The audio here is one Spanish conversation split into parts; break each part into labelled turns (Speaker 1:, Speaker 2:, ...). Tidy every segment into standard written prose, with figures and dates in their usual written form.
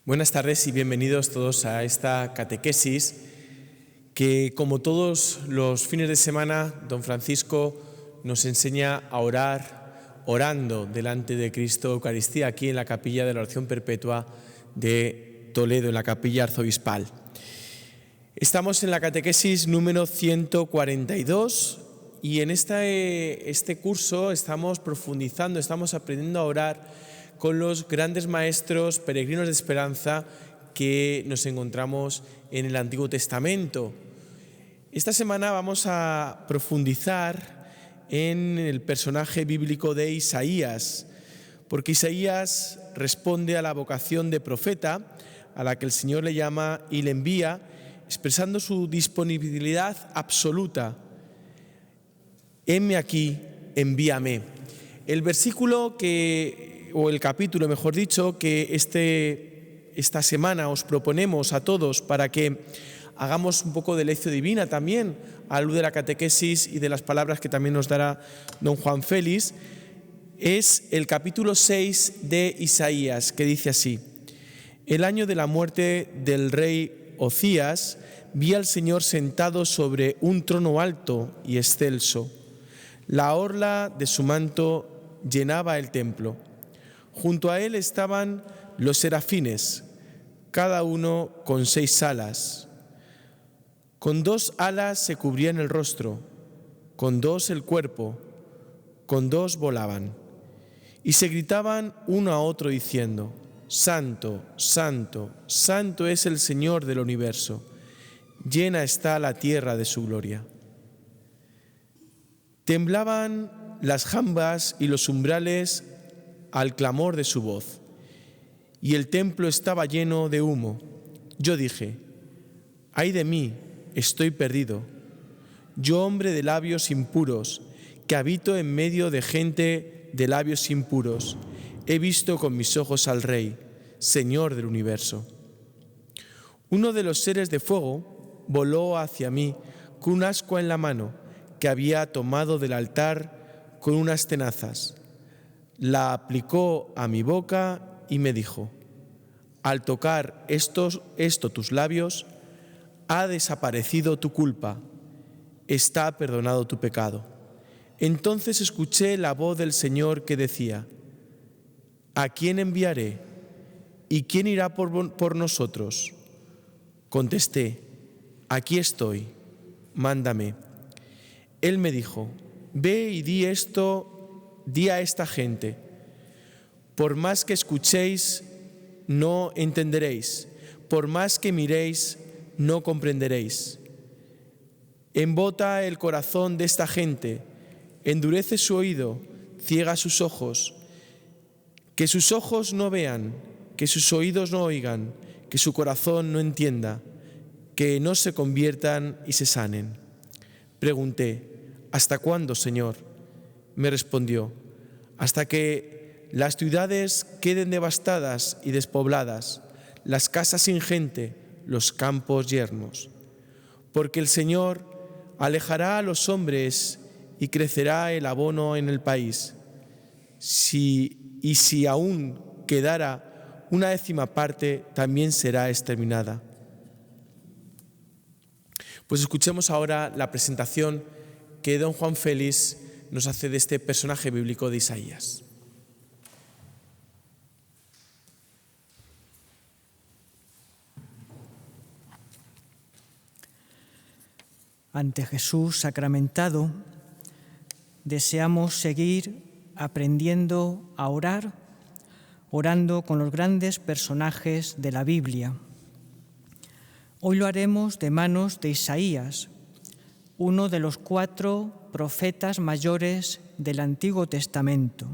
Speaker 1: Buenas tardes y bienvenidos todos a esta catequesis que, como todos los fines de semana, don Francisco nos enseña a orar orando delante de Cristo Eucaristía aquí en la capilla de la oración perpetua de Toledo, en la capilla arzobispal. Estamos en la catequesis número 142 y en este curso estamos profundizando, estamos aprendiendo a orar con los grandes maestros peregrinos de esperanza que nos encontramos en el Antiguo Testamento. Esta semana vamos a profundizar en el personaje bíblico de Isaías, porque Isaías responde a la vocación de profeta a la que el Señor le llama y le envía, expresando su disponibilidad absoluta. Heme aquí, envíame. El versículo o el capítulo, mejor dicho, que esta semana os proponemos a todos para que hagamos un poco de lección divina también, a luz de la catequesis y de las palabras que también nos dará don Juan Félix, es el capítulo 6 de Isaías, que dice así: El año de la muerte del rey Ocías, vi al Señor sentado sobre un trono alto y excelso. La orla de su manto llenaba el templo. Junto a él estaban los serafines, cada uno con 6 alas. Con 2 alas se cubrían el rostro, con 2 el cuerpo, con 2 volaban. Y se gritaban uno a otro diciendo: Santo, Santo, Santo es el Señor del universo. Llena está la tierra de su gloria. Temblaban las jambas y los umbrales al clamor de su voz, y el templo estaba lleno de humo. Yo dije: ¡ay de mí, estoy perdido! Yo, hombre de labios impuros, que habito en medio de gente de labios impuros, he visto con mis ojos al Rey, Señor del universo. Uno de los seres de fuego voló hacia mí con un ascua en la mano que había tomado del altar con unas tenazas. La aplicó a mi boca y me dijo: al tocar esto tus labios, ha desaparecido tu culpa, está perdonado tu pecado. Entonces escuché la voz del Señor que decía: ¿a quién enviaré? ¿Y quién irá por nosotros? Contesté: aquí estoy, mándame. Él me dijo: ve y di a esta gente: por más que escuchéis, no entenderéis, por más que miréis, no comprenderéis. Embota el corazón de esta gente, endurece su oído, ciega sus ojos, que sus ojos no vean, que sus oídos no oigan, que su corazón no entienda, que no se conviertan y se sanen. Pregunté: ¿hasta cuándo, Señor? Me respondió: hasta que las ciudades queden devastadas y despobladas, las casas sin gente, los campos yermos. Porque el Señor alejará a los hombres y crecerá el abono en el país. Si aún quedara una 10ª parte, también será exterminada. Pues escuchemos ahora la presentación que don Juan Félix nos hace de este personaje bíblico de Isaías.
Speaker 2: Ante Jesús sacramentado, deseamos seguir aprendiendo a orar, orando con los grandes personajes de la Biblia. Hoy lo haremos de manos de Isaías, uno de los 4 profetas mayores del Antiguo Testamento.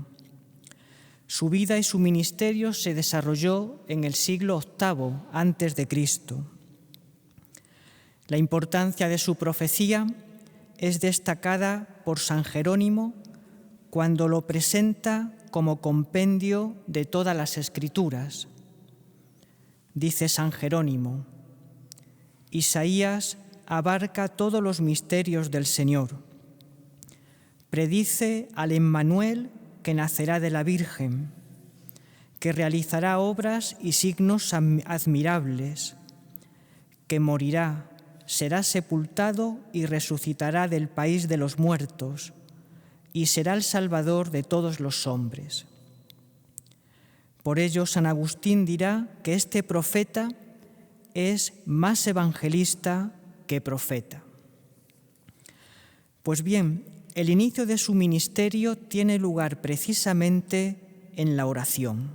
Speaker 2: Su vida y su ministerio se desarrolló en el siglo VIII a.C. La importancia de su profecía es destacada por San Jerónimo cuando lo presenta como compendio de todas las Escrituras. Dice San Jerónimo: Isaías abarca todos los misterios del Señor. Predice al Emmanuel que nacerá de la Virgen, que realizará obras y signos admirables, que morirá, será sepultado y resucitará del país de los muertos, y será el Salvador de todos los hombres. Por ello, San Agustín dirá que este profeta es más evangelista que profeta. Pues bien, el inicio de su ministerio tiene lugar precisamente en la oración.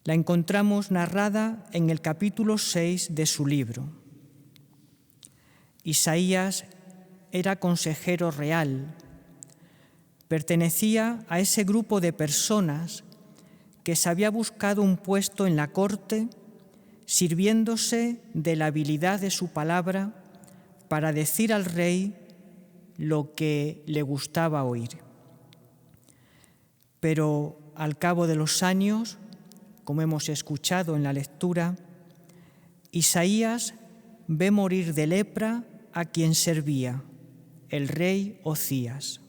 Speaker 2: La encontramos narrada en el capítulo 6 de su libro. Isaías era consejero real. Pertenecía a ese grupo de personas que se había buscado un puesto en la corte, sirviéndose de la habilidad de su palabra para decir al rey lo que le gustaba oír. Pero al cabo de los años, como hemos escuchado en la lectura, Isaías ve morir de lepra a quien servía, el rey Ocías.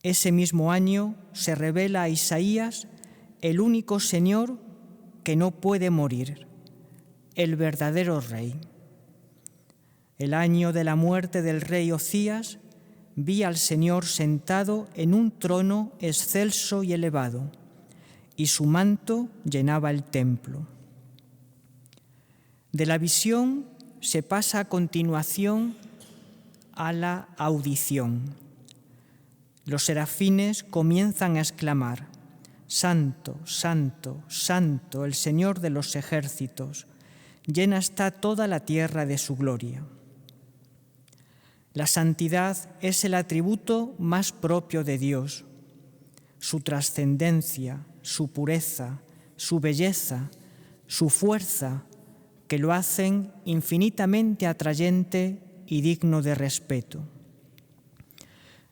Speaker 2: Ese mismo año se revela a Isaías el único Señor que no puede morir, el verdadero Rey. El año de la muerte del rey Ocías, vi al Señor sentado en un trono excelso y elevado, y su manto llenaba el templo. De la visión se pasa a continuación a la audición. Los serafines comienzan a exclamar: «Santo, santo, santo, el Señor de los ejércitos, llena está toda la tierra de su gloria». La santidad es el atributo más propio de Dios. Su trascendencia, su pureza, su belleza, su fuerza, que lo hacen infinitamente atrayente y digno de respeto.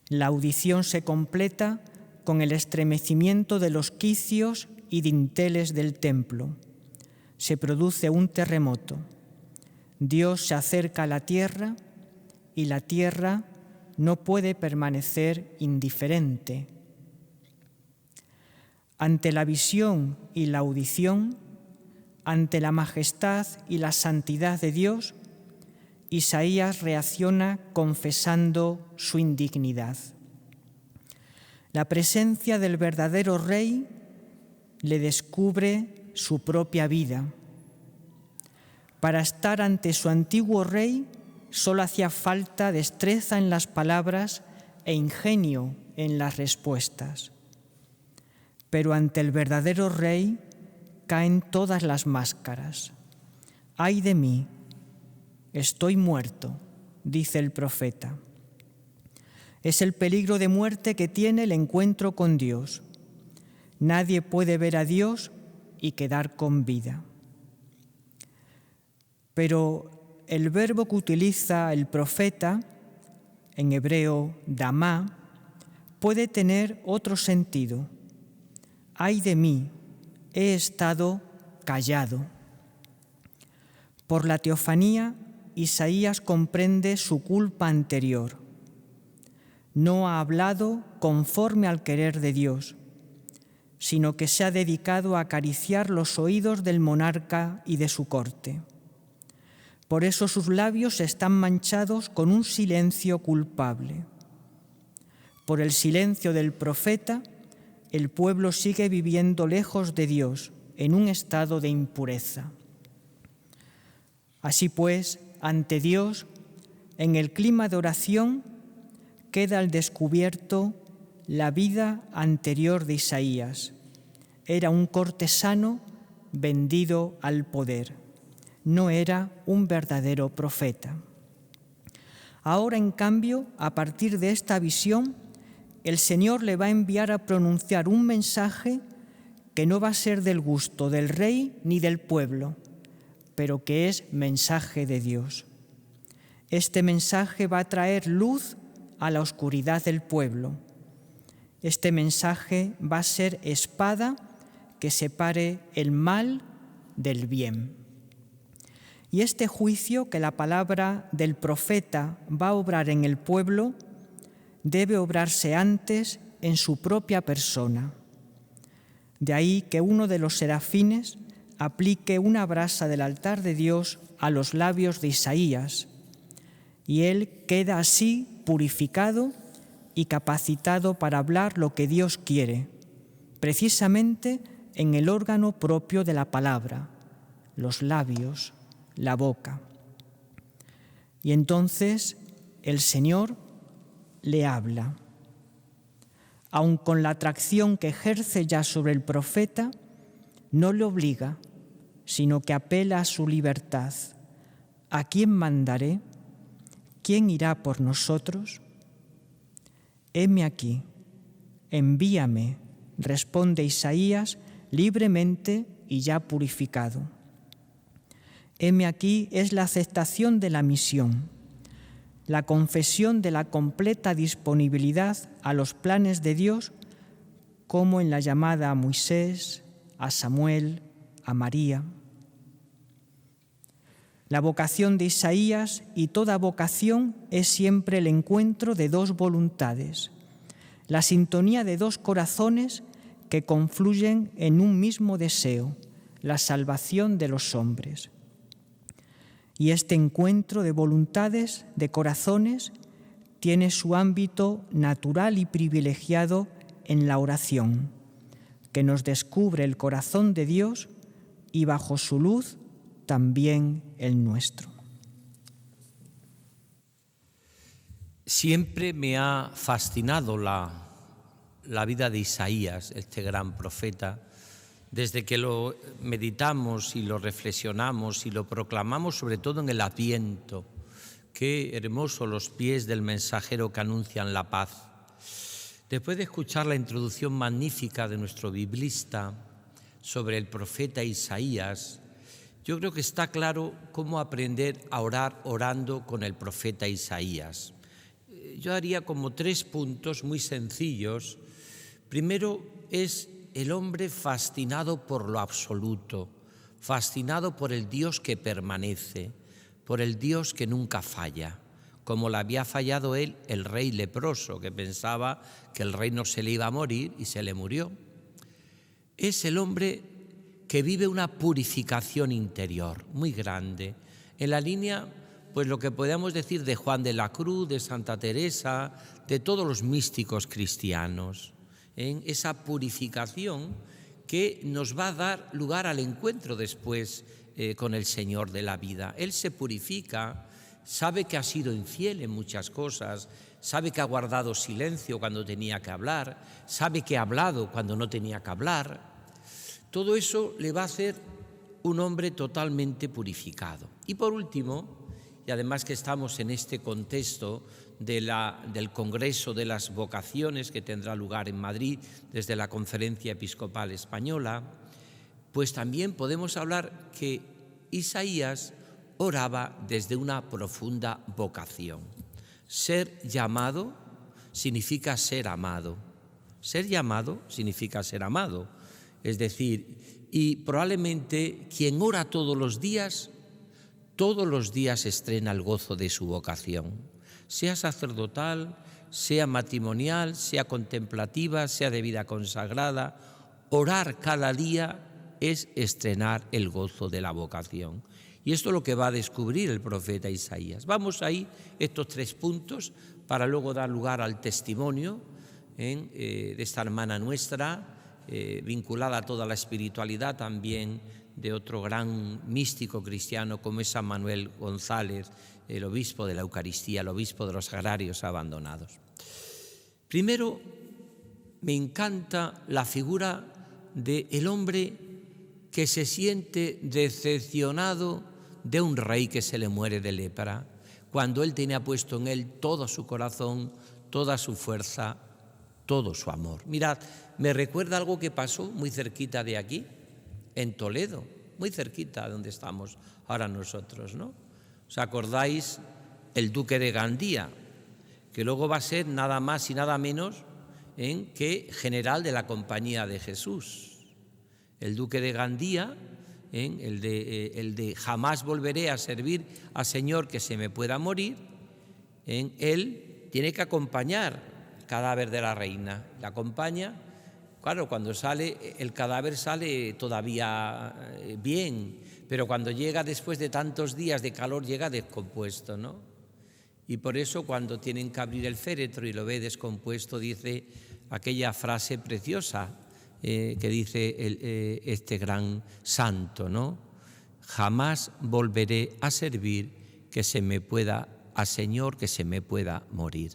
Speaker 2: La audición se completa con el estremecimiento de los quicios y dinteles del templo. Se produce un terremoto. Dios se acerca a la tierra y la tierra no puede permanecer indiferente. Ante la visión y la audición, ante la majestad y la santidad de Dios, Isaías reacciona confesando su indignidad. La presencia del verdadero Rey le descubre su propia vida. Para estar ante su antiguo Rey solo hacía falta destreza en las palabras e ingenio en las respuestas. Pero ante el verdadero Rey caen todas las máscaras. «Ay de mí, estoy muerto», dice el profeta. Es el peligro de muerte que tiene el encuentro con Dios. Nadie puede ver a Dios y quedar con vida. Pero el verbo que utiliza el profeta, en hebreo damá, puede tener otro sentido. «Ay de mí, he estado callado». Por la teofanía, Isaías comprende su culpa anterior. No ha hablado conforme al querer de Dios, sino que se ha dedicado a acariciar los oídos del monarca y de su corte. Por eso sus labios están manchados con un silencio culpable. Por el silencio del profeta, el pueblo sigue viviendo lejos de Dios, en un estado de impureza. Así pues, ante Dios, en el clima de oración, queda al descubierto la vida anterior de Isaías. Era un cortesano vendido al poder. No era un verdadero profeta. Ahora, en cambio, a partir de esta visión, el Señor le va a enviar a pronunciar un mensaje que no va a ser del gusto del rey ni del pueblo, pero que es mensaje de Dios. Este mensaje va a traer luz a la oscuridad del pueblo. Este mensaje va a ser espada que separe el mal del bien. Y este juicio que la palabra del profeta va a obrar en el pueblo debe obrarse antes en su propia persona. De ahí que uno de los serafines aplique una brasa del altar de Dios a los labios de Isaías, y él queda así purificado y capacitado para hablar lo que Dios quiere, precisamente en el órgano propio de la palabra, los labios, la boca. Y entonces el Señor le habla. Aun con la atracción que ejerce ya sobre el profeta, no le obliga, sino que apela a su libertad. ¿A quién mandaré? ¿Quién irá por nosotros? Heme aquí, envíame, responde Isaías libremente y ya purificado. Heme aquí es la aceptación de la misión, la confesión de la completa disponibilidad a los planes de Dios, como en la llamada a Moisés, a Samuel, a María. La vocación de Isaías y toda vocación es siempre el encuentro de dos voluntades, la sintonía de dos corazones que confluyen en un mismo deseo, la salvación de los hombres. Y este encuentro de voluntades, de corazones, tiene su ámbito natural y privilegiado en la oración, que nos descubre el corazón de Dios y bajo su luz también el nuestro.
Speaker 3: Siempre me ha fascinado la vida de Isaías, este gran profeta. Desde que lo meditamos y lo reflexionamos y lo proclamamos, sobre todo en el Adviento. Qué hermosos los pies del mensajero que anuncian la paz. Después de escuchar la introducción magnífica de nuestro biblista sobre el profeta Isaías, yo creo que está claro cómo aprender a orar orando con el profeta Isaías. Yo haría como 3 puntos muy sencillos. Primero es el hombre fascinado por lo absoluto, fascinado por el Dios que permanece, por el Dios que nunca falla, como le había fallado él, el rey leproso, que pensaba que el reino se le iba a morir y se le murió. Es el hombre que vive una purificación interior muy grande, en la línea, pues lo que podemos decir de Juan de la Cruz, de Santa Teresa, de todos los místicos cristianos, en esa purificación que nos va a dar lugar al encuentro después con el Señor de la vida. Él se purifica, sabe que ha sido infiel en muchas cosas, sabe que ha guardado silencio cuando tenía que hablar, sabe que ha hablado cuando no tenía que hablar. Todo eso le va a hacer un hombre totalmente purificado. Y por último, y además que estamos en este contexto del Congreso de las Vocaciones que tendrá lugar en Madrid desde la Conferencia Episcopal Española, pues también podemos hablar que Isaías oraba desde una profunda vocación. Ser llamado significa ser amado. Ser llamado significa ser amado. Es decir, y probablemente quien ora todos los días estrena el gozo de su vocación. Sea sacerdotal, sea matrimonial, sea contemplativa, sea de vida consagrada, orar cada día es estrenar el gozo de la vocación. Y esto es lo que va a descubrir el profeta Isaías. Vamos ahí, estos 3 puntos, para luego dar lugar al testimonio de esta hermana nuestra, vinculada a toda la espiritualidad también de otro gran místico cristiano como es San Manuel González, el obispo de la Eucaristía, el obispo de los agrarios abandonados. Primero, me encanta la figura del hombre que se siente decepcionado de un rey que se le muere de lepra, cuando él tenía puesto en él todo su corazón, toda su fuerza, todo su amor. Mirad, me recuerda algo que pasó muy cerquita de aquí, en Toledo, muy cerquita de donde estamos ahora nosotros, ¿no? ¿Os acordáis? El duque de Gandía, que luego va a ser nada más y nada menos que general de la Compañía de Jesús. El duque de Gandía, el de jamás volveré a servir al Señor que se me pueda morir, él tiene que acompañar el cadáver de la reina. La acompaña Claro, cuando sale, el cadáver sale todavía bien, pero cuando llega después de tantos días de calor llega descompuesto, ¿no? Y por eso cuando tienen que abrir el féretro y lo ve descompuesto, dice aquella frase preciosa que dice este gran santo, ¿no? Jamás volveré a servir a Señor que se me pueda morir.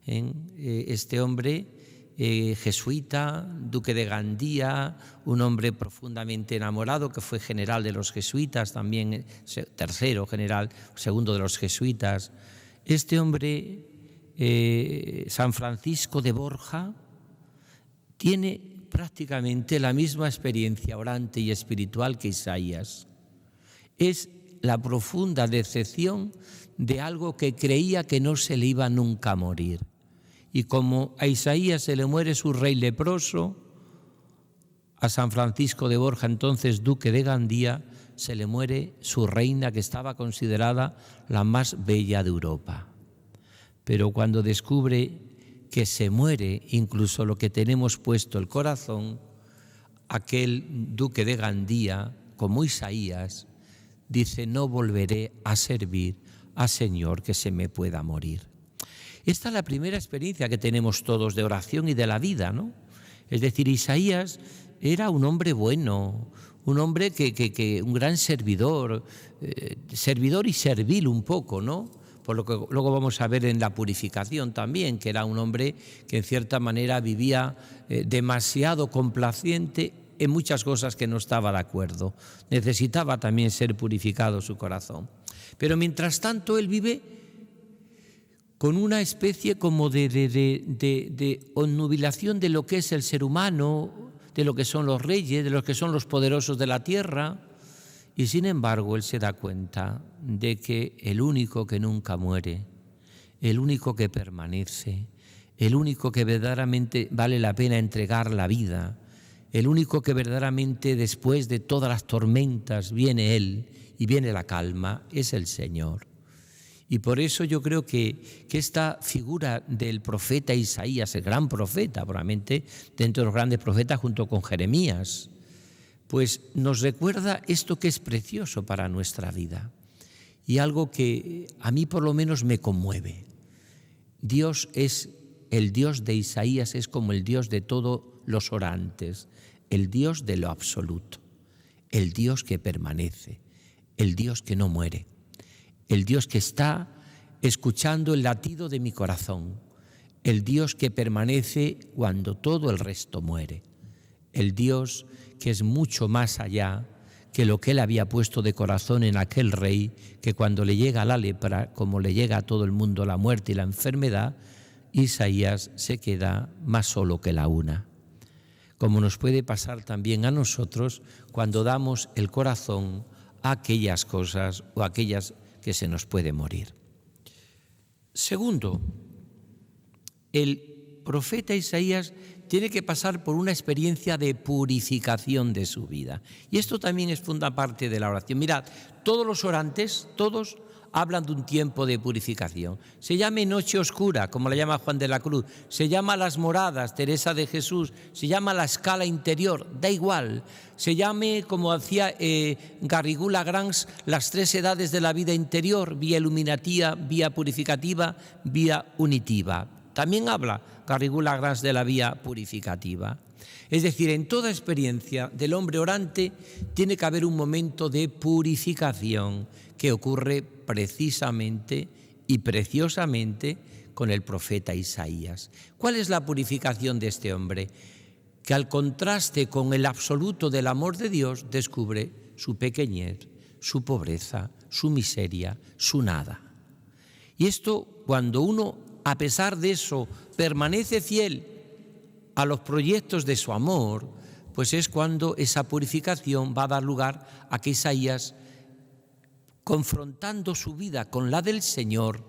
Speaker 3: Este hombre jesuita, duque de Gandía, un hombre profundamente enamorado que fue general de los jesuitas, también tercero general, segundo de los jesuitas. Este hombre, San Francisco de Borja, tiene prácticamente la misma experiencia orante y espiritual que Isaías. Es la profunda decepción de algo que creía que no se le iba nunca a morir. Y como a Isaías se le muere su rey leproso, a San Francisco de Borja, entonces duque de Gandía, se le muere su reina, que estaba considerada la más bella de Europa. Pero cuando descubre que se muere incluso lo que tenemos puesto el corazón, aquel duque de Gandía, como Isaías, dice: no volveré a servir a Señor que se me pueda morir. Esta es la primera experiencia que tenemos todos de oración y de la vida, ¿no? Es decir, Isaías era un hombre bueno, un hombre que un gran servidor, servidor y servil un poco, ¿no? Por lo que luego vamos a ver en la purificación también, que era un hombre que en cierta manera vivía demasiado complaciente en muchas cosas que no estaba de acuerdo. Necesitaba también ser purificado su corazón. Pero mientras tanto él vive con una especie como de obnubilación de lo que es el ser humano, de lo que son los reyes, de lo que son los poderosos de la tierra. Y sin embargo él se da cuenta de que el único que nunca muere, el único que permanece, el único que verdaderamente vale la pena entregar la vida, el único que verdaderamente después de todas las tormentas viene Él y viene la calma, es el Señor. Y por eso yo creo que esta figura del profeta Isaías, el gran profeta, probablemente dentro de los grandes profetas junto con Jeremías, pues nos recuerda esto que es precioso para nuestra vida y algo que a mí por lo menos me conmueve. Dios es, el Dios de Isaías es como el Dios de todos los orantes, el Dios de lo absoluto, el Dios que permanece, el Dios que no muere, el Dios que está escuchando el latido de mi corazón, el Dios que permanece cuando todo el resto muere, el Dios que es mucho más allá que lo que él había puesto de corazón en aquel rey, que cuando le llega la lepra, como le llega a todo el mundo la muerte y la enfermedad, Isaías se queda más solo que la una. Como nos puede pasar también a nosotros cuando damos el corazón a aquellas cosas o a aquellas que se nos puede morir. Segundo, el profeta Isaías tiene que pasar por una experiencia de purificación de su vida. Y esto también forma parte de la oración. Mirad, todos los orantes, todos hablan de un tiempo de purificación. Se llame noche oscura, como la llama Juan de la Cruz, se llama las moradas, Teresa de Jesús, se llama la escala interior, da igual. Se llame, como hacía Garrigou-Lagrange, las tres edades de la vida interior, vía iluminativa, vía purificativa, vía unitiva. También habla Garrigou-Lagrange de la vía purificativa. Es decir, en toda experiencia del hombre orante tiene que haber un momento de purificación que ocurre precisamente y preciosamente con el profeta Isaías. ¿Cuál es la purificación de este hombre? Que al contraste con el absoluto del amor de Dios descubre su pequeñez, su pobreza, su miseria, su nada. Y esto, cuando uno, a pesar de eso, permanece fiel a los proyectos de su amor, pues es cuando esa purificación va a dar lugar a que Isaías, confrontando su vida con la del Señor,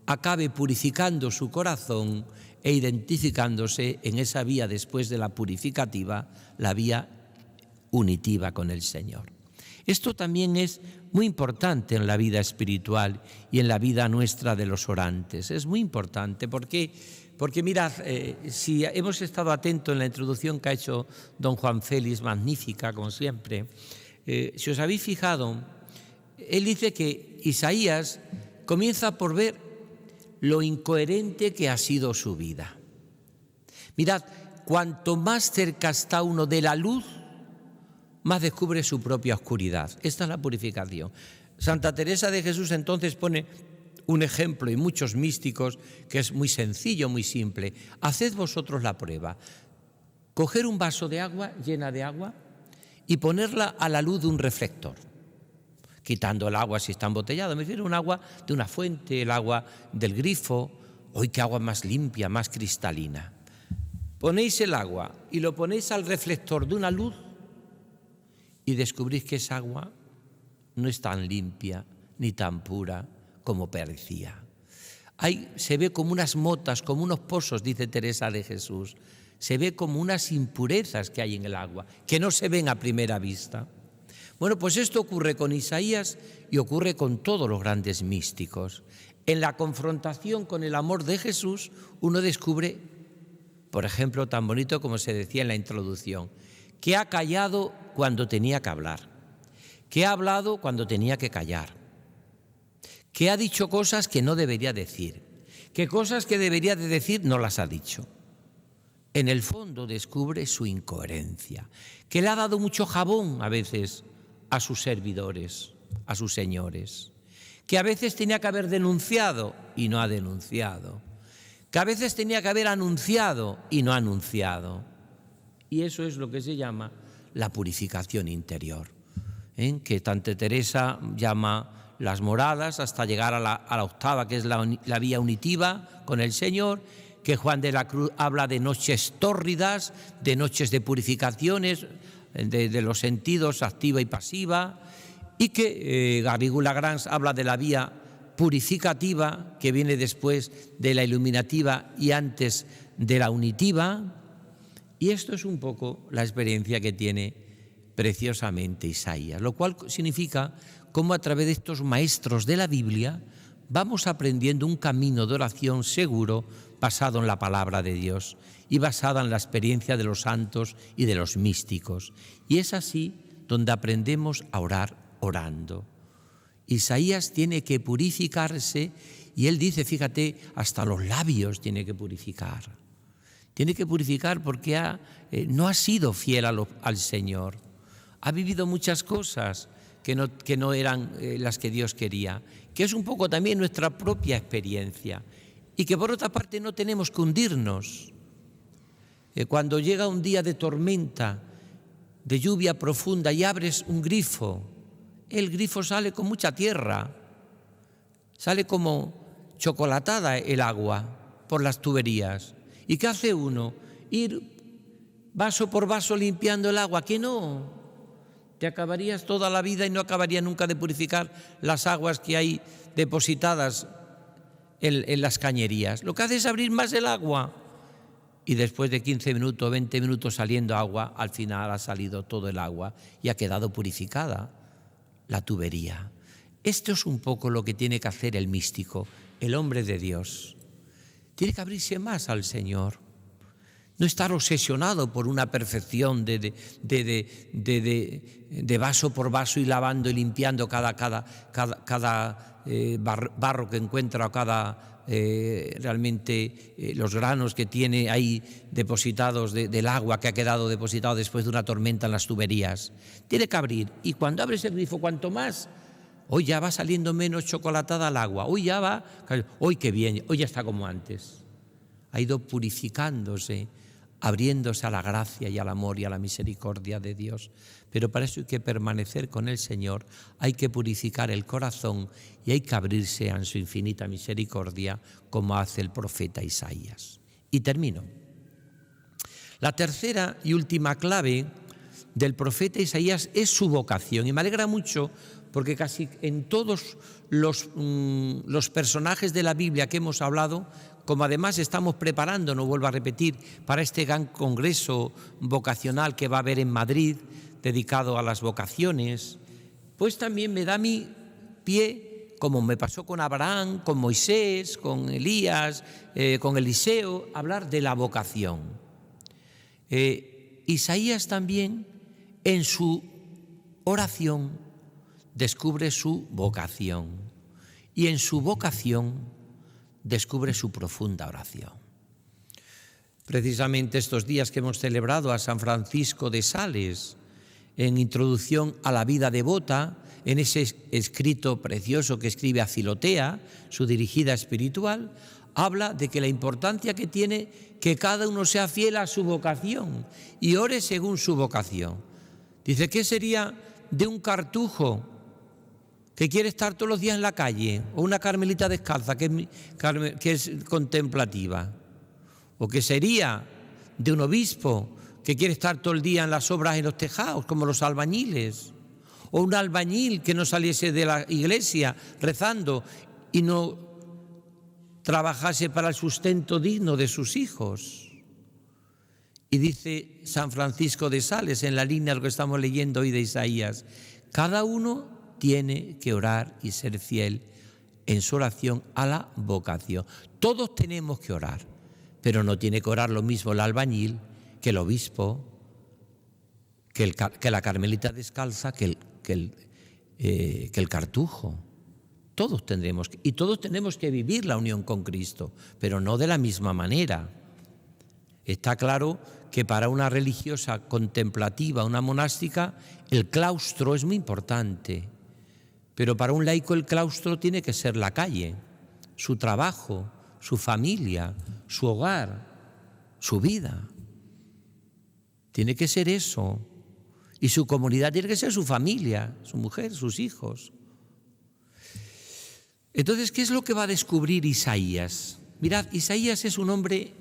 Speaker 3: acabe purificando su corazón e identificándose en esa vía después de la purificativa, la vía unitiva con el Señor. Esto también es muy importante en la vida espiritual y en la vida nuestra de los orantes. Es muy importante porque porque mirad, si hemos estado atentos en la introducción que ha hecho don Juan Félix, magnífica como siempre, si os habéis fijado, él dice que Isaías comienza por ver lo incoherente que ha sido su vida. Mirad, cuanto más cerca está uno de la luz, más descubre su propia oscuridad. Esta es la purificación. Santa Teresa de Jesús entonces pone un ejemplo, y muchos místicos, que es muy sencillo, muy simple. Haced vosotros la prueba. Coger un vaso de agua, llena de agua, y ponerla a la luz de un reflector, quitando el agua si está embotellado. Me refiero a un agua de una fuente, el agua del grifo. ¡Hoy qué agua más limpia, más cristalina! Ponéis el agua y lo ponéis al reflector de una luz y descubrís que esa agua no es tan limpia ni tan pura como parecía. Ahí se ve como unas motas, como unos pozos, dice Teresa de Jesús. Se ve como unas impurezas que hay en el agua, que no se ven a primera vista. Bueno, pues esto ocurre con Isaías y ocurre con todos los grandes místicos. En la confrontación con el amor de Jesús, uno descubre, por ejemplo, tan bonito como se decía en la introducción, que ha callado cuando tenía que hablar, que ha hablado cuando tenía que callar, que ha dicho cosas que no debería decir, que cosas que debería de decir no las ha dicho. En el fondo descubre su incoherencia, que le ha dado mucho jabón a veces a sus servidores, a sus señores, que a veces tenía que haber denunciado y no ha denunciado, que a veces tenía que haber anunciado y no ha anunciado. Y eso es lo que se llama la purificación interior, que Santa Teresa llama las moradas, hasta llegar a la octava, que es la vía unitiva con el Señor, que Juan de la Cruz habla de noches tórridas, de noches de purificaciones, de los sentidos activa y pasiva, y que Garrigou-Lagrange habla de la vía purificativa, que viene después de la iluminativa y antes de la unitiva. Y esto es un poco la experiencia que tiene preciosamente Isaías, lo cual significa cómo a través de estos maestros de la Biblia vamos aprendiendo un camino de oración seguro basado en la palabra de Dios y basado en la experiencia de los santos y de los místicos. Y es así donde aprendemos a orar orando. Isaías tiene que purificarse y él dice, fíjate, hasta los labios tiene que purificar. Tiene que purificar porque no ha sido fiel al Señor. Ha vivido muchas cosas que no eran las que Dios quería, que es un poco también nuestra propia experiencia. Y que por otra parte no tenemos que hundirnos. Cuando llega un día de tormenta, de lluvia profunda y abres un grifo, el grifo sale con mucha tierra, sale como chocolatada el agua por las tuberías. ¿Y qué hace uno? Ir vaso por vaso limpiando el agua, que no. Te acabarías toda la vida y no acabaría nunca de purificar las aguas que hay depositadas en las cañerías. Lo que hace es abrir más el agua y después de 15 minutos, 20 minutos saliendo agua, al final ha salido todo el agua y ha quedado purificada la tubería. Esto es un poco lo que tiene que hacer el místico, el hombre de Dios. Tiene que abrirse más al Señor. No estar obsesionado por una perfección de vaso por vaso y lavando y limpiando cada barro que encuentra o cada realmente los granos que tiene ahí depositados del agua que ha quedado depositado después de una tormenta en las tuberías. Tiene que abrir y cuando abres el grifo, cuanto más, hoy ya va saliendo menos chocolatada el agua, hoy ya va, hoy qué bien, hoy ya está como antes. Ha ido purificándose, abriéndose a la gracia y al amor y a la misericordia de Dios. Pero para eso hay que permanecer con el Señor, hay que purificar el corazón y hay que abrirse a su infinita misericordia, como hace el profeta Isaías. Y termino. La tercera y última clave del profeta Isaías es su vocación. Y me alegra mucho porque casi en todos los personajes de la Biblia que hemos hablado, como además estamos preparándonos, vuelvo a repetir, para este gran congreso vocacional que va a haber en Madrid, dedicado a las vocaciones, pues también me da mi pie como me pasó con Abraham, con Moisés, con Elías, con Eliseo, hablar de la vocación. Isaías también, en su oración, descubre su vocación, y en su vocación descubre su profunda oración. Precisamente estos días que hemos celebrado a San Francisco de Sales, en introducción a la vida devota, en ese escrito precioso que escribe a Filotea, su dirigida espiritual, habla de que la importancia que tiene que cada uno sea fiel a su vocación y ore según su vocación. Dice, ¿qué sería de un cartujo que quiere estar todos los días en la calle, o una carmelita descalza que es contemplativa? ¿O qué sería de un obispo que quiere estar todo el día en las obras en los tejados, como los albañiles? ¿O un albañil que no saliese de la iglesia rezando y no trabajase para el sustento digno de sus hijos? Y dice San Francisco de Sales, en la línea de lo que estamos leyendo hoy de Isaías, cada uno tiene que orar y ser fiel en su oración a la vocación. Todos tenemos que orar, pero no tiene que orar lo mismo el albañil que el obispo, que la carmelita descalza, que el cartujo. Todos tendremos y todos tenemos que vivir la unión con Cristo, pero no de la misma manera. Está claro que para una religiosa contemplativa, una monástica, el claustro es muy importante, pero para un laico el claustro tiene que ser la calle, su trabajo, su familia, su hogar, su vida. Tiene que ser eso. Y su comunidad tiene que ser su familia, su mujer, sus hijos. Entonces, ¿qué es lo que va a descubrir Isaías? Mirad, Isaías es un hombre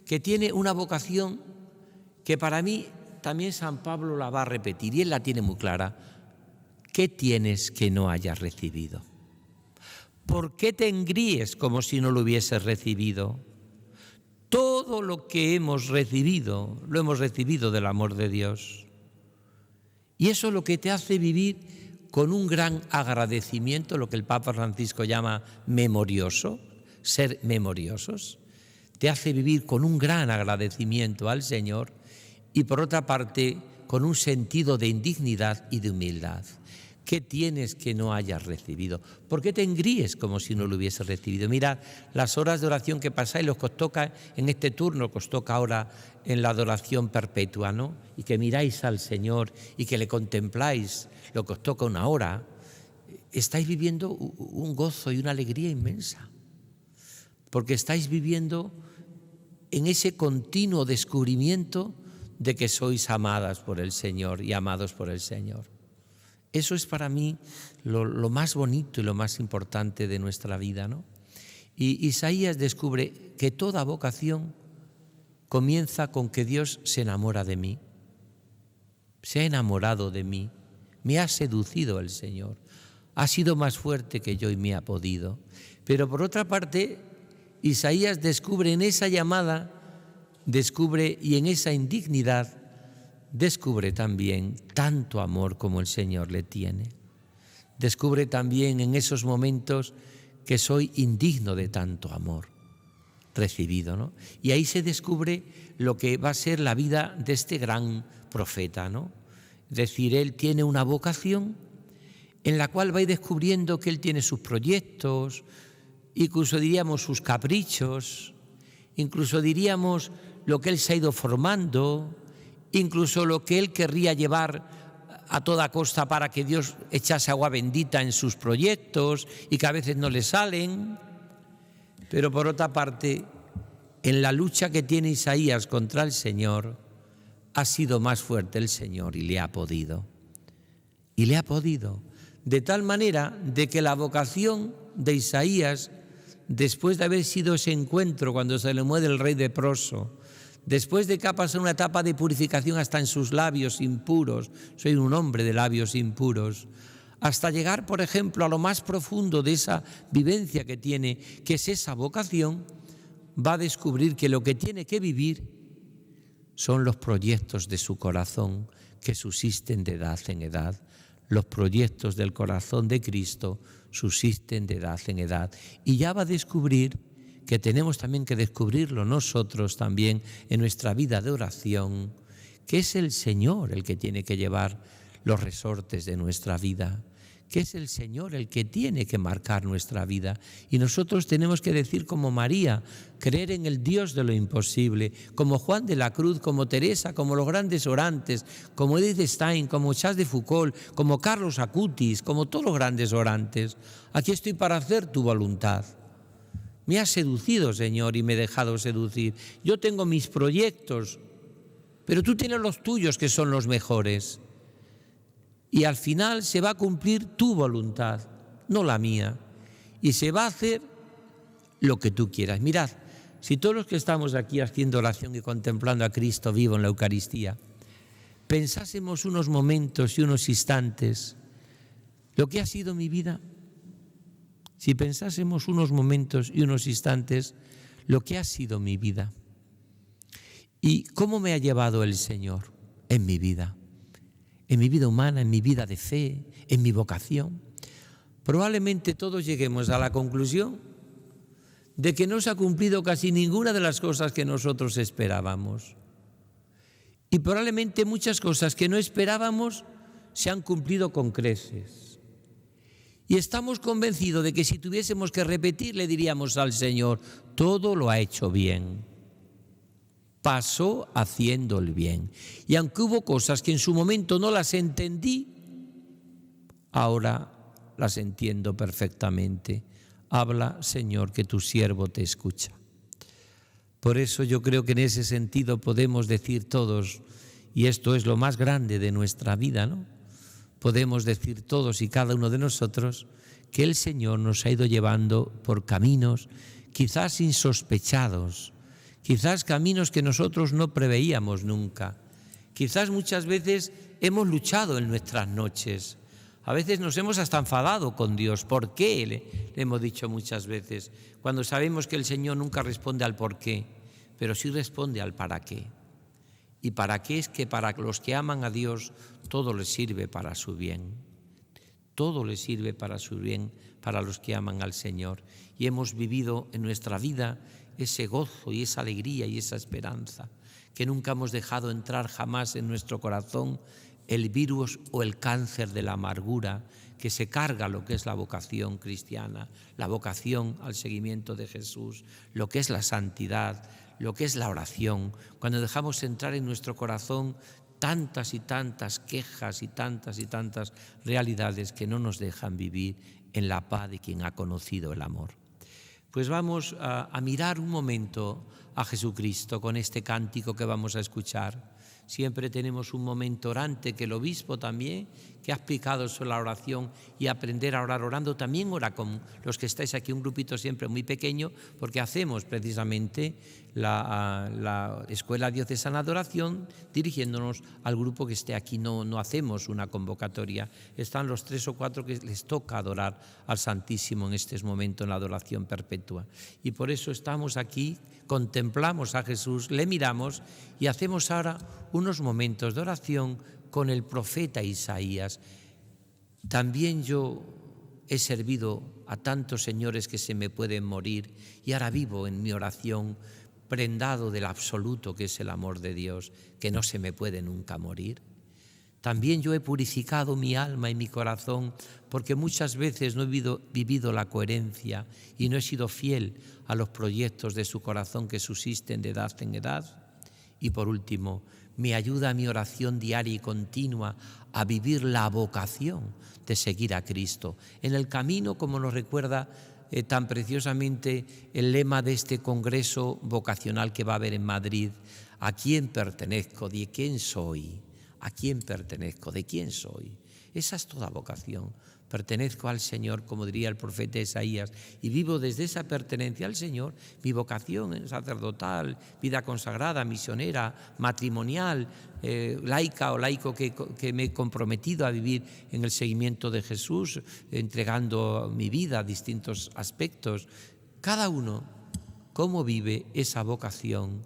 Speaker 3: que tiene una vocación que para mí también San Pablo la va a repetir, y él la tiene muy clara. ¿Qué tienes que no hayas recibido? ¿Por qué te engríes como si no lo hubieses recibido? Todo lo que hemos recibido, lo hemos recibido del amor de Dios. Y eso es lo que te hace vivir con un gran agradecimiento, lo que el Papa Francisco llama memorioso, ser memoriosos. Te hace vivir con un gran agradecimiento al Señor y, por otra parte, con un sentido de indignidad y de humildad. ¿Qué tienes que no hayas recibido? ¿Por qué te engríes como si no lo hubieses recibido? Mirad, las horas de oración que pasáis, los que os toca en este turno, que os toca ahora en la adoración perpetua, ¿no? Y que miráis al Señor y que le contempláis, lo que os toca una hora, estáis viviendo un gozo y una alegría inmensa, porque estáis viviendo en ese continuo descubrimiento de que sois amadas por el Señor y amados por el Señor. Eso es para mí lo más bonito y lo más importante de nuestra vida, ¿no? Y Isaías descubre que toda vocación comienza con que Dios se enamora de mí, se ha enamorado de mí, me ha seducido el Señor, ha sido más fuerte que yo y me ha podido. Pero por otra parte, Isaías descubre en esa llamada, y en esa indignidad, descubre también tanto amor como el Señor le tiene. Descubre también en esos momentos que soy indigno de tanto amor recibido, ¿no? Y ahí se descubre lo que va a ser la vida de este gran profeta, ¿no? Es decir, él tiene una vocación en la cual va a ir descubriendo que él tiene sus proyectos, incluso diríamos sus caprichos, incluso diríamos lo que él se ha ido formando, incluso lo que él querría llevar a toda costa para que Dios echase agua bendita en sus proyectos y que a veces no le salen. Pero por otra parte, en la lucha que tiene Isaías contra el Señor, ha sido más fuerte el Señor y le ha podido. Y le ha podido. De tal manera de que la vocación de Isaías, después de haber sido ese encuentro cuando se le muere el rey leproso, después de que ha pasado una etapa de purificación hasta en sus labios impuros, soy un hombre de labios impuros, hasta llegar, por ejemplo, a lo más profundo de esa vivencia que tiene, que es esa vocación, va a descubrir que lo que tiene que vivir son los proyectos de su corazón que subsisten de edad en edad, los proyectos del corazón de Cristo subsisten de edad en edad. Y ya va a descubrir que tenemos también que descubrirlo nosotros también en nuestra vida de oración, que es el Señor el que tiene que llevar los resortes de nuestra vida, que es el Señor el que tiene que marcar nuestra vida. Y nosotros tenemos que decir como María, creer en el Dios de lo imposible, como Juan de la Cruz, como Teresa, como los grandes orantes, como Edith Stein, como Charles de Foucault, como Carlos Acutis, como todos los grandes orantes. Aquí estoy para hacer tu voluntad. Me has seducido, Señor, y me he dejado seducir. Yo tengo mis proyectos, pero tú tienes los tuyos que son los mejores. Y al final se va a cumplir tu voluntad, no la mía. Y se va a hacer lo que tú quieras. Mirad, si todos los que estamos aquí haciendo oración y contemplando a Cristo vivo en la Eucaristía, pensásemos unos momentos y unos instantes lo que ha sido mi vida, si pensásemos unos momentos y unos instantes lo que ha sido mi vida y cómo me ha llevado el Señor en mi vida humana, en mi vida de fe, en mi vocación, probablemente todos lleguemos a la conclusión de que no se ha cumplido casi ninguna de las cosas que nosotros esperábamos. Y probablemente muchas cosas que no esperábamos se han cumplido con creces. Y estamos convencidos de que si tuviésemos que repetir, le diríamos al Señor, todo lo ha hecho bien. Pasó haciendo el bien. Y aunque hubo cosas que en su momento no las entendí, ahora las entiendo perfectamente. Habla, Señor, que tu siervo te escucha. Por eso yo creo que en ese sentido podemos decir todos, y esto es lo más grande de nuestra vida, ¿no? Podemos decir todos y cada uno de nosotros que el Señor nos ha ido llevando por caminos quizás insospechados, quizás caminos que nosotros no preveíamos nunca. Quizás muchas veces hemos luchado en nuestras noches. A veces nos hemos hasta enfadado con Dios. ¿Por qué? Le hemos dicho muchas veces. Cuando sabemos que el Señor nunca responde al por qué, pero sí responde al para qué. Y para qué es que para los que aman a Dios todo les sirve para su bien. Todo les sirve para su bien, para los que aman al Señor. Y hemos vivido en nuestra vida ese gozo y esa alegría y esa esperanza, que nunca hemos dejado entrar jamás en nuestro corazón el virus o el cáncer de la amargura que se carga lo que es la vocación cristiana, la vocación al seguimiento de Jesús, lo que es la santidad, lo que es la oración. Cuando dejamos entrar en nuestro corazón tantas y tantas quejas y tantas realidades que no nos dejan vivir en la paz de quien ha conocido el amor. Pues vamos a mirar un momento a Jesucristo con este cántico que vamos a escuchar. Siempre tenemos un momento orante que el obispo también, que ha explicado sobre la oración y aprender a orar orando, también ora con los que estáis aquí, un grupito siempre muy pequeño, porque hacemos precisamente la Escuela Diocesana de Oración dirigiéndonos al grupo que esté aquí. No hacemos una convocatoria, están los 3 o 4 que les toca adorar al Santísimo en este momento en la adoración perpetua. Y por eso estamos aquí, contemplamos a Jesús, le miramos y hacemos ahora unos momentos de oración con el profeta Isaías. También yo he servido a tantos señores que se me pueden morir y ahora vivo en mi oración prendado del absoluto que es el amor de Dios, que no se me puede nunca morir. También yo he purificado mi alma y mi corazón porque muchas veces no he vivido la coherencia y no he sido fiel a los proyectos de su corazón que subsisten de edad en edad. Y por último, me ayuda mi oración diaria y continua a vivir la vocación de seguir a Cristo. En el camino, como nos recuerda tan preciosamente el lema de este congreso vocacional que va a haber en Madrid, ¿a quién pertenezco? ¿De quién soy? ¿A quién pertenezco? ¿De quién soy? Esa es toda vocación. Pertenezco al Señor, como diría el profeta Isaías, y vivo desde esa pertenencia al Señor mi vocación sacerdotal, vida consagrada, misionera, matrimonial, laica o laico que me he comprometido a vivir en el seguimiento de Jesús, entregando mi vida a distintos aspectos. Cada uno, cómo vive esa vocación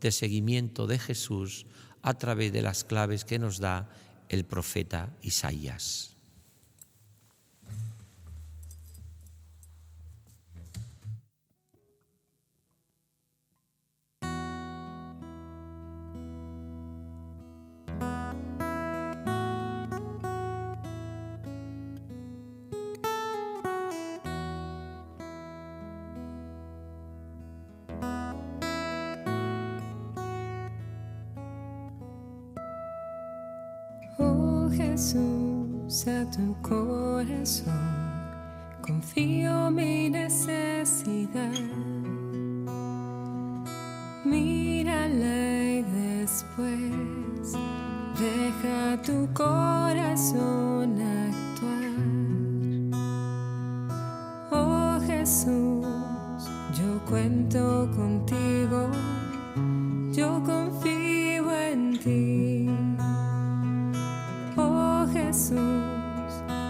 Speaker 3: de seguimiento de Jesús a través de las claves que nos da el profeta Isaías.
Speaker 4: Oh Jesús, a tu corazón confío mi necesidad. Mírala y después deja tu corazón actuar. Oh Jesús, yo cuento contigo, yo confío en ti. Oh Jesús,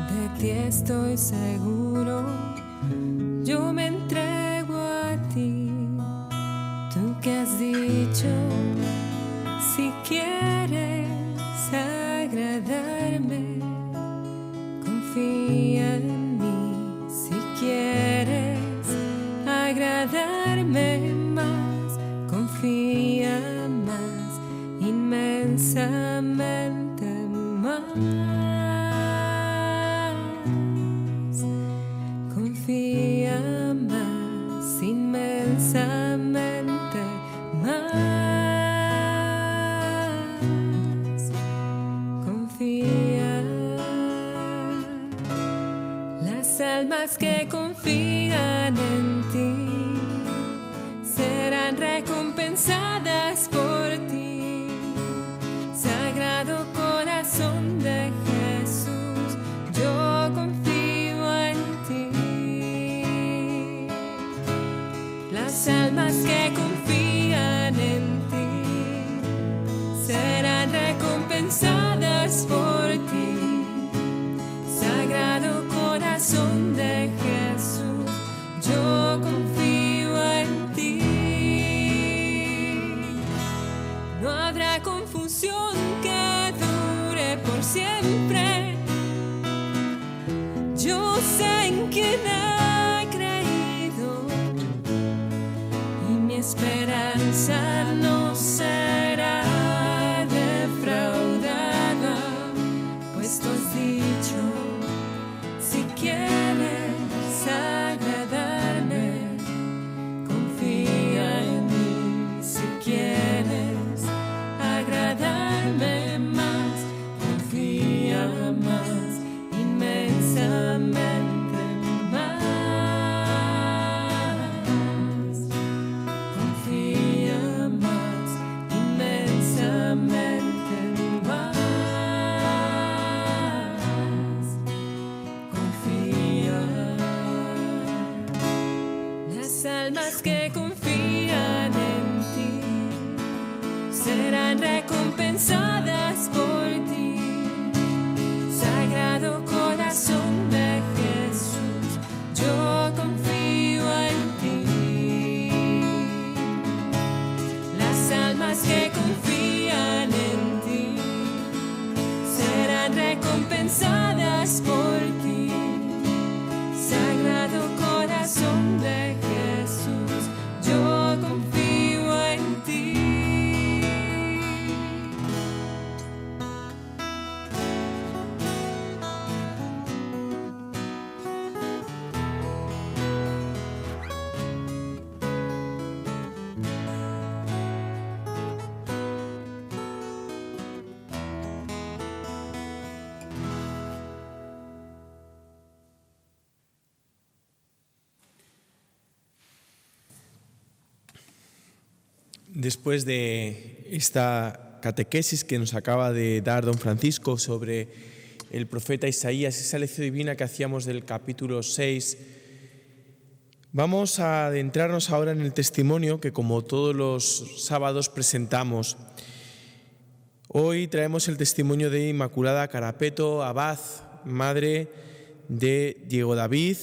Speaker 4: de ti estoy seguro, yo me entrego a ti. Tú que has dicho, si quieres agradarme, confía en mí. Si quieres agradarme más, confía más, inmensamente más. Confía más, inmensamente más. Confía. Las almas que confían en ti serán recompensadas por ti. Sagrado corazón de Jesús, yo confío en ti. Las almas que confían en ti serán recompensadas por ti. Sagrado corazón de Jesús, yo confío en ti. No habrá confusión que dure por siempre. Yo sé en quién he creído y mi esperanza no será defraudada, pues tú has dicho, si quieres agradarme, confía en mí. Si quieres agradarme más, confía más, inmensamente más. Confía más, inmensamente más. Confía. Las almas que confían en ti serán recompensadas por ti. Sagrado corazón de Jesús, yo confío en ti. Las almas que confían en ti serán recompensadas por ti. Sagrado corazón de Jesús, yo confío en ti.
Speaker 1: Después de esta catequesis que nos acaba de dar don Francisco sobre el profeta Isaías, esa lección divina que hacíamos del capítulo 6, vamos a adentrarnos ahora en el testimonio que, como todos los sábados, presentamos. Hoy traemos el testimonio de Inmaculada Carapeto Abad, madre de Diego David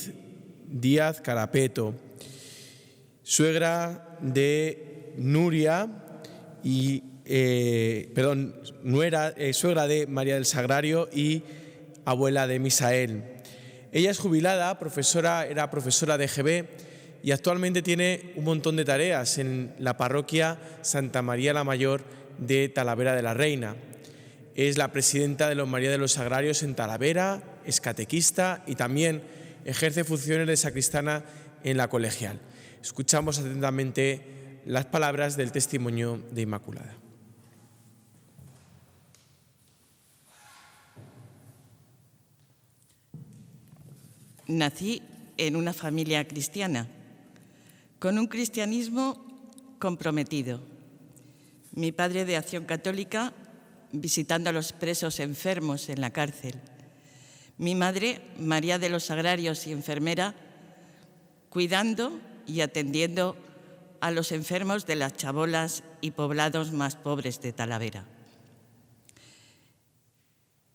Speaker 1: Díaz Carapeto, suegra de Nuria y suegra de María del Sagrario y abuela de Misael. Ella es jubilada, era profesora de GB y actualmente tiene un montón de tareas en la parroquia Santa María la Mayor de Talavera de la Reina. Es la presidenta de los María de los Sagrarios en Talavera, es catequista y también ejerce funciones de sacristana en la colegial. Escuchamos atentamente las palabras del testimonio de Inmaculada.
Speaker 5: Nací en una familia cristiana, con un cristianismo comprometido. Mi padre de Acción Católica, visitando a los presos enfermos en la cárcel. Mi madre, María de los Sagrarios y enfermera, cuidando y atendiendo a los enfermos de las chabolas y poblados más pobres de Talavera.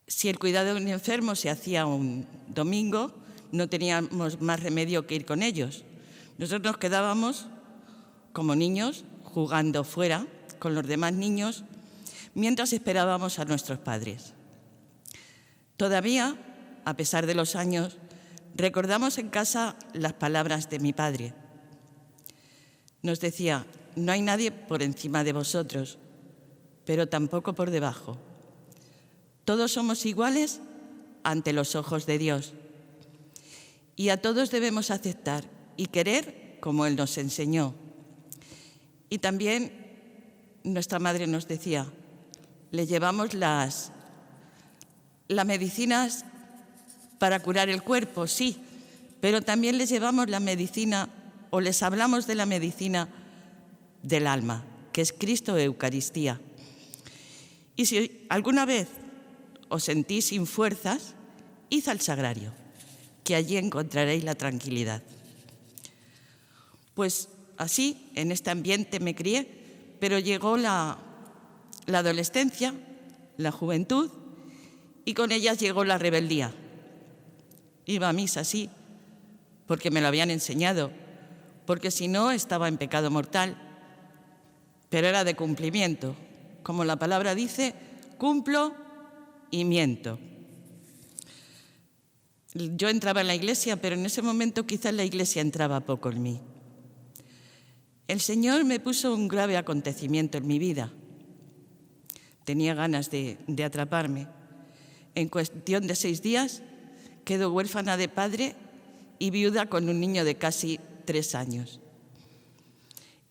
Speaker 5: Si el cuidado de un enfermo se hacía un domingo, no teníamos más remedio que ir con ellos. Nosotros nos quedábamos como niños jugando fuera con los demás niños mientras esperábamos a nuestros padres. Todavía, a pesar de los años, recordamos en casa las palabras de mi padre. Nos decía: no hay nadie por encima de vosotros, pero tampoco por debajo. Todos somos iguales ante los ojos de Dios y a todos debemos aceptar y querer como Él nos enseñó. Y también nuestra madre nos decía: le llevamos las medicinas para curar el cuerpo, sí, pero también les llevamos la medicina o les hablamos de la medicina del alma, que es Cristo Eucaristía. Y si alguna vez os sentís sin fuerzas, id al sagrario, que allí encontraréis la tranquilidad. Pues así, en este ambiente me crié, pero llegó la adolescencia, la juventud, y con ellas llegó la rebeldía. Iba a misa, sí, porque me lo habían enseñado, porque si no estaba en pecado mortal, pero era de cumplimiento. Como la palabra dice, cumplo y miento. Yo entraba en la iglesia, pero en ese momento quizás la iglesia entraba poco en mí. El Señor me puso un grave acontecimiento en mi vida. Tenía ganas de atraparme. En cuestión de 6 días quedo huérfana de padre y viuda con un niño de casi 3 años.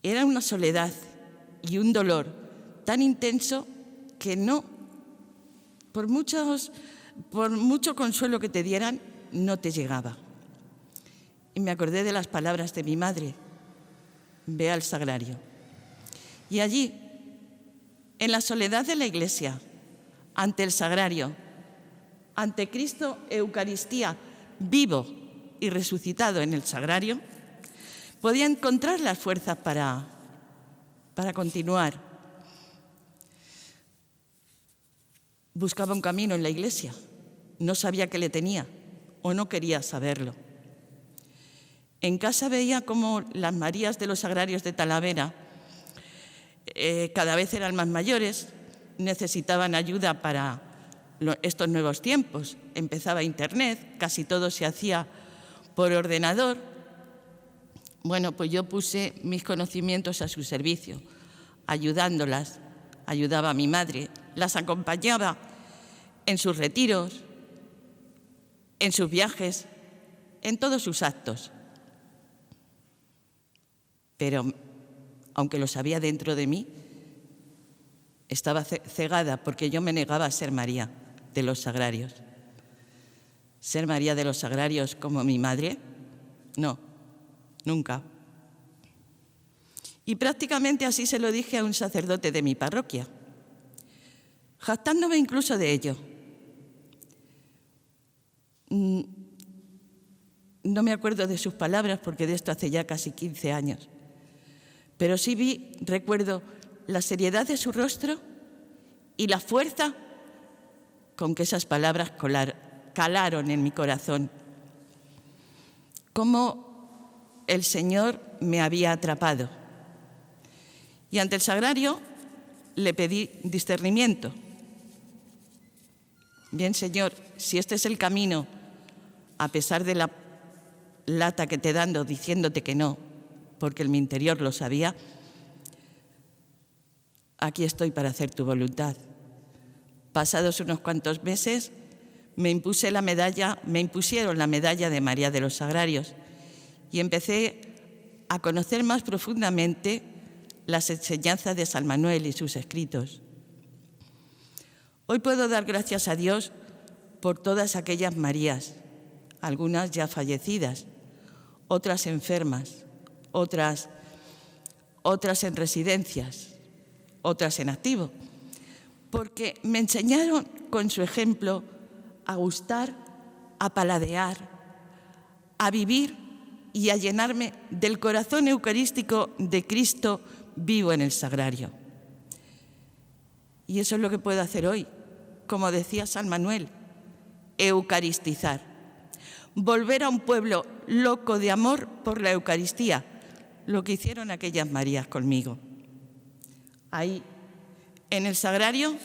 Speaker 5: Era una soledad y un dolor tan intenso que por mucho consuelo que te dieran, no te llegaba. Y me acordé de las palabras de mi madre: ve al sagrario. Y allí, en la soledad de la iglesia, ante el sagrario, ante Cristo Eucaristía, vivo y resucitado en el sagrario, podía encontrar las fuerzas para continuar. Buscaba un camino en la iglesia, no sabía qué le tenía o no quería saberlo. En casa veía cómo las Marías de los Sagrarios de Talavera cada vez eran más mayores, necesitaban ayuda para estos nuevos tiempos. Empezaba Internet, casi todo se hacía por ordenador. Bueno, pues yo puse mis conocimientos a su servicio, ayudándolas. Ayudaba a mi madre, las acompañaba en sus retiros, en sus viajes, en todos sus actos. Pero, aunque lo sabía dentro de mí, estaba cegada porque yo me negaba a ser María de los Sagrarios. ¿Ser María de los Sagrarios como mi madre? No, nunca. Y prácticamente así se lo dije a un sacerdote de mi parroquia, jactándome incluso de ello. No me acuerdo de sus palabras porque de esto hace ya casi 15 años, pero sí recuerdo la seriedad de su rostro y la fuerza con que esas palabras calaron en mi corazón. Cómo el Señor me había atrapado. Y ante el sagrario le pedí discernimiento. Bien, Señor, si este es el camino, a pesar de la lata que te dando diciéndote que no, porque en mi interior lo sabía, aquí estoy para hacer tu voluntad. Pasados unos cuantos meses, me impusieron la medalla de María de los Sagrarios y empecé a conocer más profundamente las enseñanzas de San Manuel y sus escritos. Hoy puedo dar gracias a Dios por todas aquellas Marías, algunas ya fallecidas, otras enfermas, otras en residencias, otras en activo, porque me enseñaron con su ejemplo a gustar, a paladear, a vivir y a llenarme del corazón eucarístico de Cristo vivo en el sagrario. Y eso es lo que puedo hacer hoy, como decía San Manuel, eucaristizar, volver a un pueblo loco de amor por la Eucaristía, lo que hicieron aquellas Marías conmigo. Ahí, en el sagrario,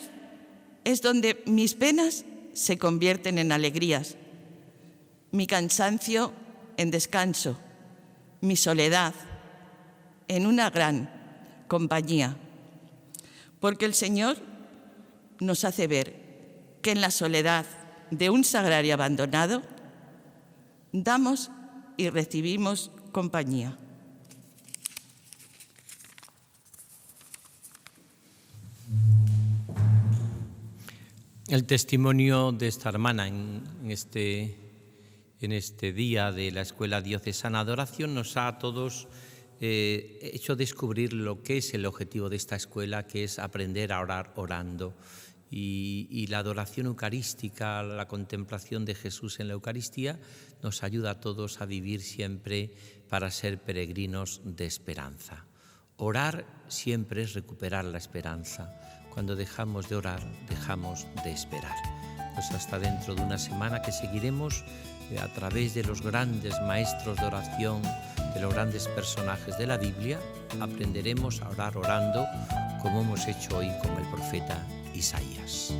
Speaker 5: es donde mis penas se convierten en alegrías, mi cansancio en descanso, mi soledad en una gran compañía. Porque el Señor nos hace ver que en la soledad de un sagrario abandonado damos y recibimos compañía.
Speaker 3: El testimonio de esta hermana en este día de la Escuela Diocesana de Oración nos ha a todos hecho descubrir lo que es el objetivo de esta escuela, que es aprender a orar orando. Y la adoración eucarística, la contemplación de Jesús en la Eucaristía, nos ayuda a todos a vivir siempre para ser peregrinos de esperanza. Orar siempre es recuperar la esperanza. Cuando dejamos de orar, dejamos de esperar. Pues hasta dentro de una semana que seguiremos a través de los grandes maestros de oración, de los grandes personajes de la Biblia, aprenderemos a orar orando como hemos hecho hoy con el profeta Isaías.